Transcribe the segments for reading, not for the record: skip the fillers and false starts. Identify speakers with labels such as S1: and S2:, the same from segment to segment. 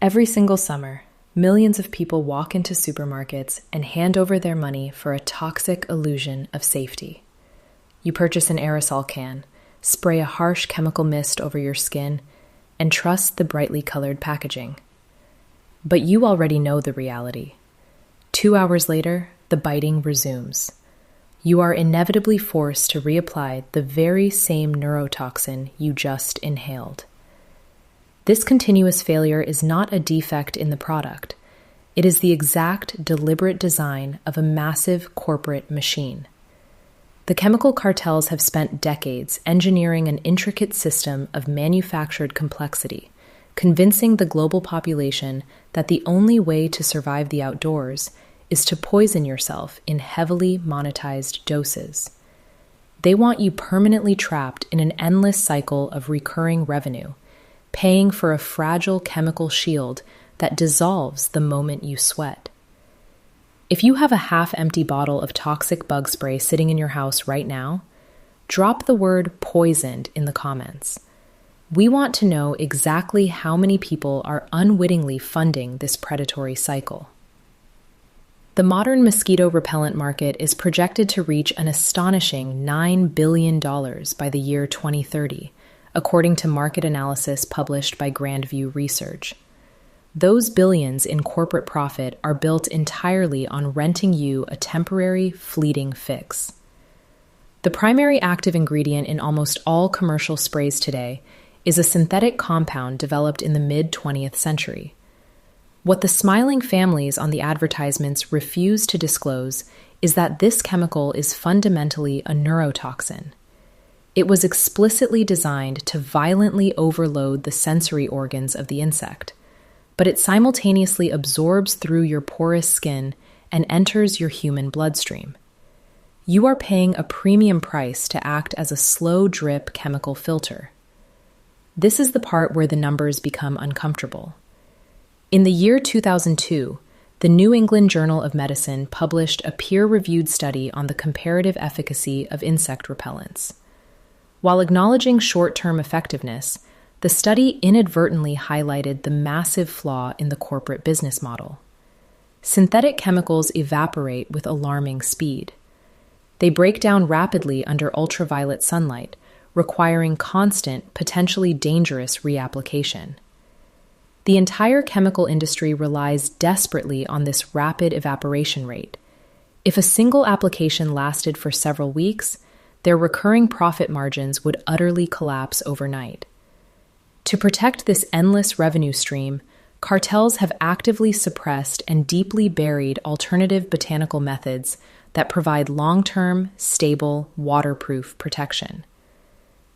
S1: Every single summer, millions of people walk into supermarkets and hand over their money for a toxic illusion of safety. You purchase an aerosol can, spray a harsh chemical mist over your skin, and trust the brightly colored packaging. But you already know the reality. 2 hours later, the biting resumes. You are inevitably forced to reapply the very same neurotoxin you just inhaled. This continuous failure is not a defect in the product. It is the exact, deliberate design of a massive corporate machine. The chemical cartels have spent decades engineering an intricate system of manufactured complexity, convincing the global population that the only way to survive the outdoors is to poison yourself in heavily monetized doses. They want you permanently trapped in an endless cycle of recurring revenue, paying for a fragile chemical shield that dissolves the moment you sweat. If you have a half-empty bottle of toxic bug spray sitting in your house right now, drop the word poisoned in the comments. We want to know exactly how many people are unwittingly funding this predatory cycle. The modern mosquito repellent market is projected to reach an astonishing $9 billion by the year 2030, according to market analysis published by Grandview Research. Those billions in corporate profit are built entirely on renting you a temporary, fleeting fix. The primary active ingredient in almost all commercial sprays today is a synthetic compound developed in the mid-20th century. What the smiling families on the advertisements refuse to disclose is that this chemical is fundamentally a neurotoxin. It was explicitly designed to violently overload the sensory organs of the insect, but it simultaneously absorbs through your porous skin and enters your human bloodstream. You are paying a premium price to act as a slow-drip chemical filter. This is the part where the numbers become uncomfortable. In the year 2002, the New England Journal of Medicine published a peer-reviewed study on the comparative efficacy of insect repellents. While acknowledging short-term effectiveness, the study inadvertently highlighted the massive flaw in the corporate business model. Synthetic chemicals evaporate with alarming speed. They break down rapidly under ultraviolet sunlight, requiring constant, potentially dangerous reapplication. The entire chemical industry relies desperately on this rapid evaporation rate. If a single application lasted for several weeks, their recurring profit margins would utterly collapse overnight. To protect this endless revenue stream, cartels have actively suppressed and deeply buried alternative botanical methods that provide long-term, stable, waterproof protection.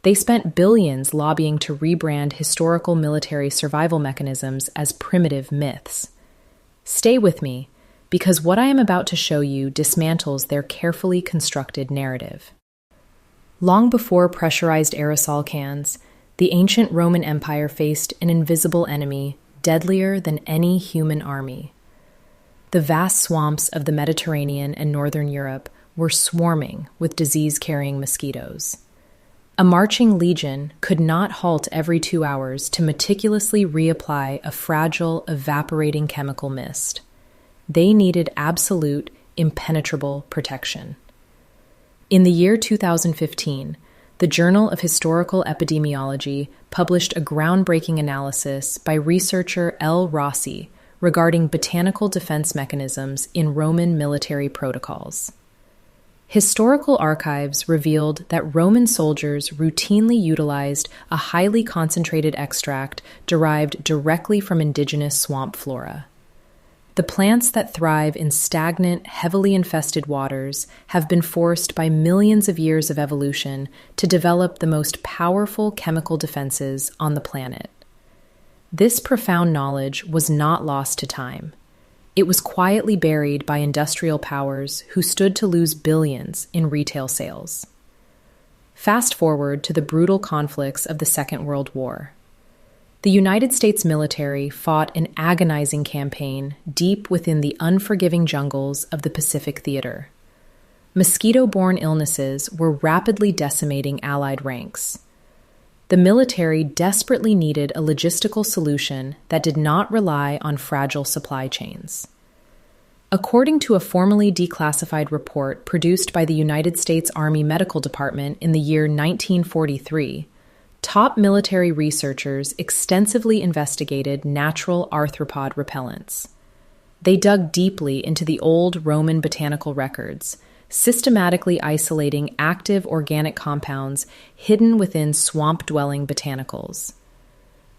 S1: They spent billions lobbying to rebrand historical military survival mechanisms as primitive myths. Stay with me, because what I am about to show you dismantles their carefully constructed narrative. Long before pressurized aerosol cans, the ancient Roman Empire faced an invisible enemy deadlier than any human army. The vast swamps of the Mediterranean and northern Europe were swarming with disease-carrying mosquitoes. A marching legion could not halt every 2 hours to meticulously reapply a fragile, evaporating chemical mist. They needed absolute, impenetrable protection. In the year 2015, the Journal of Historical Epidemiology published a groundbreaking analysis by researcher Rossi regarding botanical defense mechanisms in Roman military protocols. Historical archives revealed that Roman soldiers routinely utilized a highly concentrated extract derived directly from indigenous swamp flora. The plants that thrive in stagnant, heavily infested waters have been forced by millions of years of evolution to develop the most powerful chemical defenses on the planet. This profound knowledge was not lost to time. It was quietly buried by industrial powers who stood to lose billions in retail sales. Fast forward to the brutal conflicts of the Second World War. The United States military fought an agonizing campaign deep within the unforgiving jungles of the Pacific Theater. Mosquito-borne illnesses were rapidly decimating Allied ranks. The military desperately needed a logistical solution that did not rely on fragile supply chains. According to a formally declassified report produced by the United States Army Medical Department in the year 1943, top military researchers extensively investigated natural arthropod repellents. They dug deeply into the old Roman botanical records, systematically isolating active organic compounds hidden within swamp-dwelling botanicals.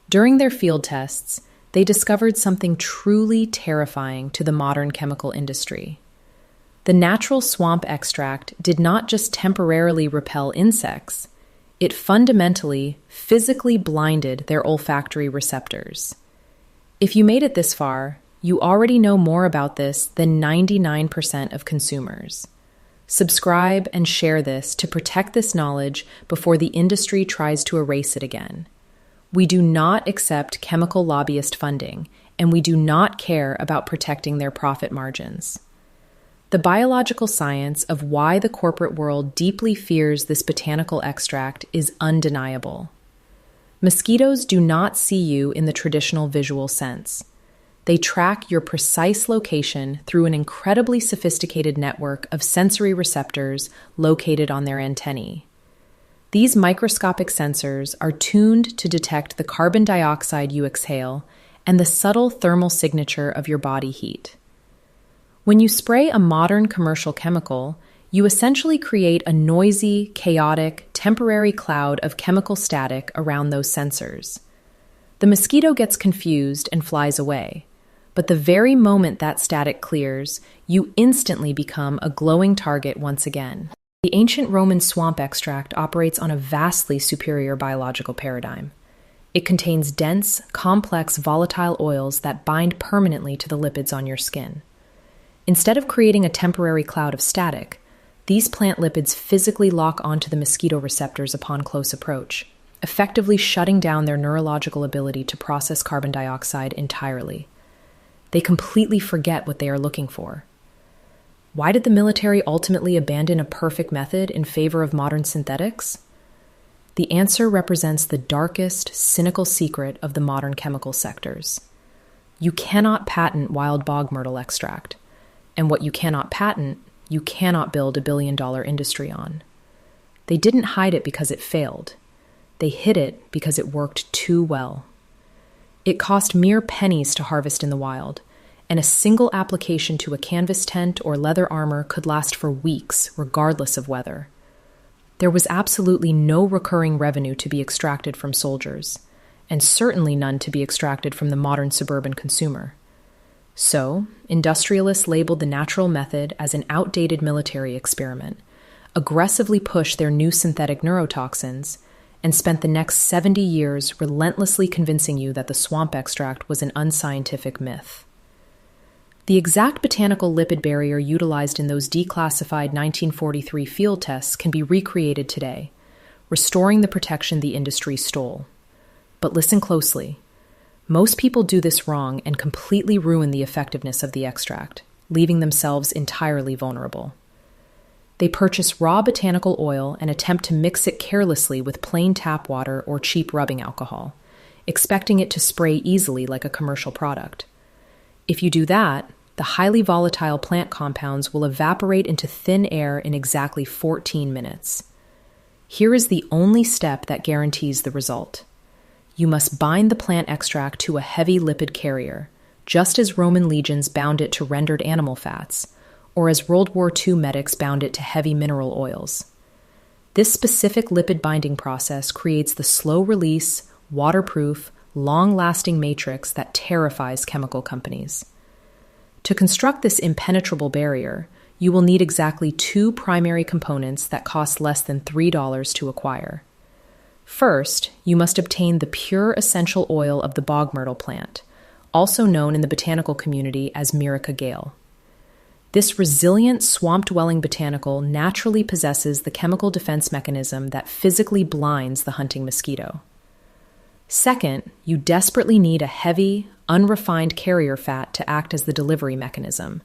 S1: During their field tests, they discovered something truly terrifying to the modern chemical industry. The natural swamp extract did not just temporarily repel insects, it fundamentally, physically blinded their olfactory receptors. If you made it this far, you already know more about this than 99% of consumers. Subscribe and share this to protect this knowledge before the industry tries to erase it again. We do not accept chemical lobbyist funding, and we do not care about protecting their profit margins. The biological science of why the corporate world deeply fears this botanical extract is undeniable. Mosquitoes do not see you in the traditional visual sense. They track your precise location through an incredibly sophisticated network of sensory receptors located on their antennae. These microscopic sensors are tuned to detect the carbon dioxide you exhale and the subtle thermal signature of your body heat. When you spray a modern commercial chemical, you essentially create a noisy, chaotic, temporary cloud of chemical static around those sensors. The mosquito gets confused and flies away. But the very moment that static clears, you instantly become a glowing target once again. The ancient Roman swamp extract operates on a vastly superior biological paradigm. It contains dense, complex, volatile oils that bind permanently to the lipids on your skin. Instead of creating a temporary cloud of static, these plant lipids physically lock onto the mosquito receptors upon close approach, effectively shutting down their neurological ability to process carbon dioxide entirely. They completely forget what they are looking for. Why did the military ultimately abandon a perfect method in favor of modern synthetics? The answer represents the darkest, cynical secret of the modern chemical sectors. You cannot patent wild bog myrtle extract, and what you cannot patent, you cannot build a billion-dollar industry on. They didn't hide it because it failed. They hid it because it worked too well. It cost mere pennies to harvest in the wild, and a single application to a canvas tent or leather armor could last for weeks, regardless of weather. There was absolutely no recurring revenue to be extracted from soldiers, and certainly none to be extracted from the modern suburban consumer. So, industrialists labeled the natural method as an outdated military experiment, aggressively pushed their new synthetic neurotoxins, and spent the next 70 years relentlessly convincing you that the swamp extract was an unscientific myth. The exact botanical lipid barrier utilized in those declassified 1943 field tests can be recreated today, restoring the protection the industry stole. But listen closely. Most people do this wrong and completely ruin the effectiveness of the extract, leaving themselves entirely vulnerable. They purchase raw botanical oil and attempt to mix it carelessly with plain tap water or cheap rubbing alcohol, expecting it to spray easily like a commercial product. If you do that, the highly volatile plant compounds will evaporate into thin air in exactly 14 minutes. Here is the only step that guarantees the result. You must bind the plant extract to a heavy lipid carrier, just as Roman legions bound it to rendered animal fats, or as World War II medics bound it to heavy mineral oils. This specific lipid binding process creates the slow-release, waterproof, long-lasting matrix that terrifies chemical companies. To construct this impenetrable barrier, you will need exactly two primary components that cost less than $3 to acquire. First, you must obtain the pure essential oil of the bog myrtle plant, also known in the botanical community as Myrica gale. This resilient, swamp-dwelling botanical naturally possesses the chemical defense mechanism that physically blinds the hunting mosquito. Second, you desperately need a heavy, unrefined carrier fat to act as the delivery mechanism.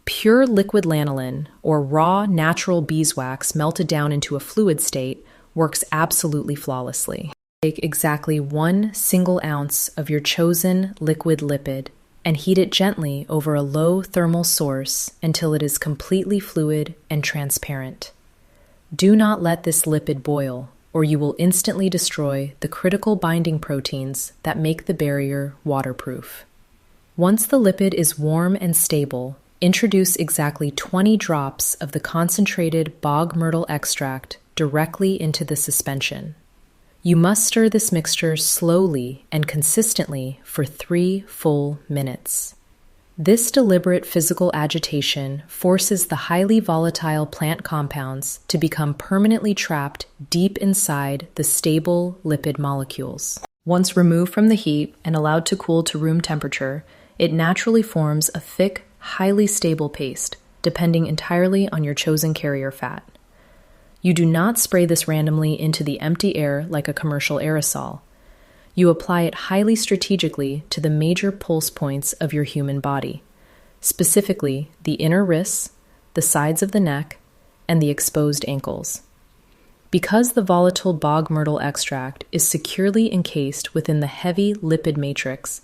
S1: Pure liquid lanolin, or raw natural beeswax melted down into a fluid state, works absolutely flawlessly. Take exactly 1 single ounce of your chosen liquid lipid and heat it gently over a low thermal source until it is completely fluid and transparent. Do not let this lipid boil, or you will instantly destroy the critical binding proteins that make the barrier waterproof. Once the lipid is warm and stable, introduce exactly 20 drops of the concentrated bog myrtle extract directly into the suspension. You must stir this mixture slowly and consistently for 3 full minutes. This deliberate physical agitation forces the highly volatile plant compounds to become permanently trapped deep inside the stable lipid molecules. Once removed from the heat and allowed to cool to room temperature, it naturally forms a thick, highly stable paste, depending entirely on your chosen carrier fat. You do not spray this randomly into the empty air like a commercial aerosol. You apply it highly strategically to the major pulse points of your human body, specifically the inner wrists, the sides of the neck, and the exposed ankles. Because the volatile bog myrtle extract is securely encased within the heavy lipid matrix,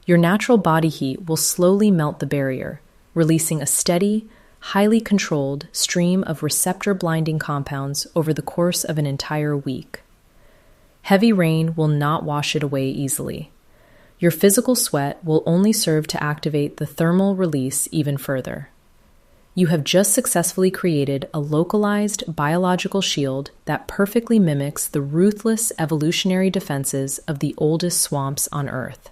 S1: your natural body heat will slowly melt the barrier, releasing a steady, highly controlled stream of receptor-blinding compounds over the course of an entire week. Heavy rain will not wash it away easily. Your physical sweat will only serve to activate the thermal release even further. You have just successfully created a localized biological shield that perfectly mimics the ruthless evolutionary defenses of the oldest swamps on Earth.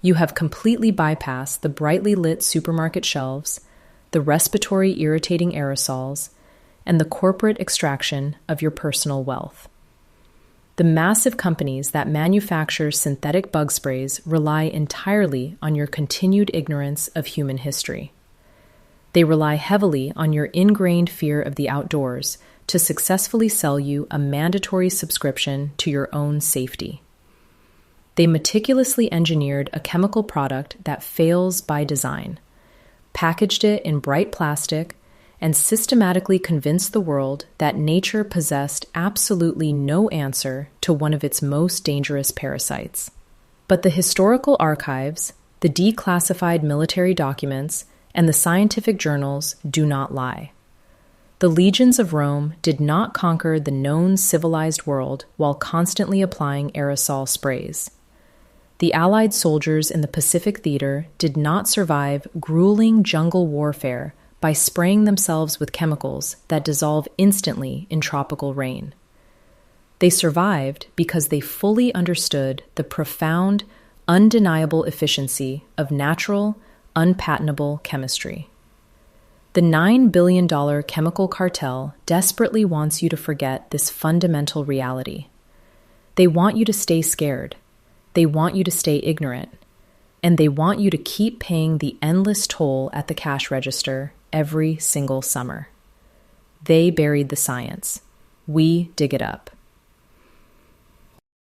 S1: You have completely bypassed the brightly lit supermarket shelves, the respiratory irritating aerosols, and the corporate extraction of your personal wealth. The massive companies that manufacture synthetic bug sprays rely entirely on your continued ignorance of human history. They rely heavily on your ingrained fear of the outdoors to successfully sell you a mandatory subscription to your own safety. They meticulously engineered a chemical product that fails by design, packaged it in bright plastic, and systematically convinced the world that nature possessed absolutely no answer to one of its most dangerous parasites. But the historical archives, the declassified military documents, and the scientific journals do not lie. The legions of Rome did not conquer the known civilized world while constantly applying aerosol sprays. The Allied soldiers in the Pacific Theater did not survive grueling jungle warfare by spraying themselves with chemicals that dissolve instantly in tropical rain. They survived because they fully understood the profound, undeniable efficiency of natural, unpatentable chemistry. The $9 billion chemical cartel desperately wants you to forget this fundamental reality. They want you to stay scared. They want you to stay ignorant, and they want you to keep paying the endless toll at the cash register every single summer. They buried the science. We dig it up.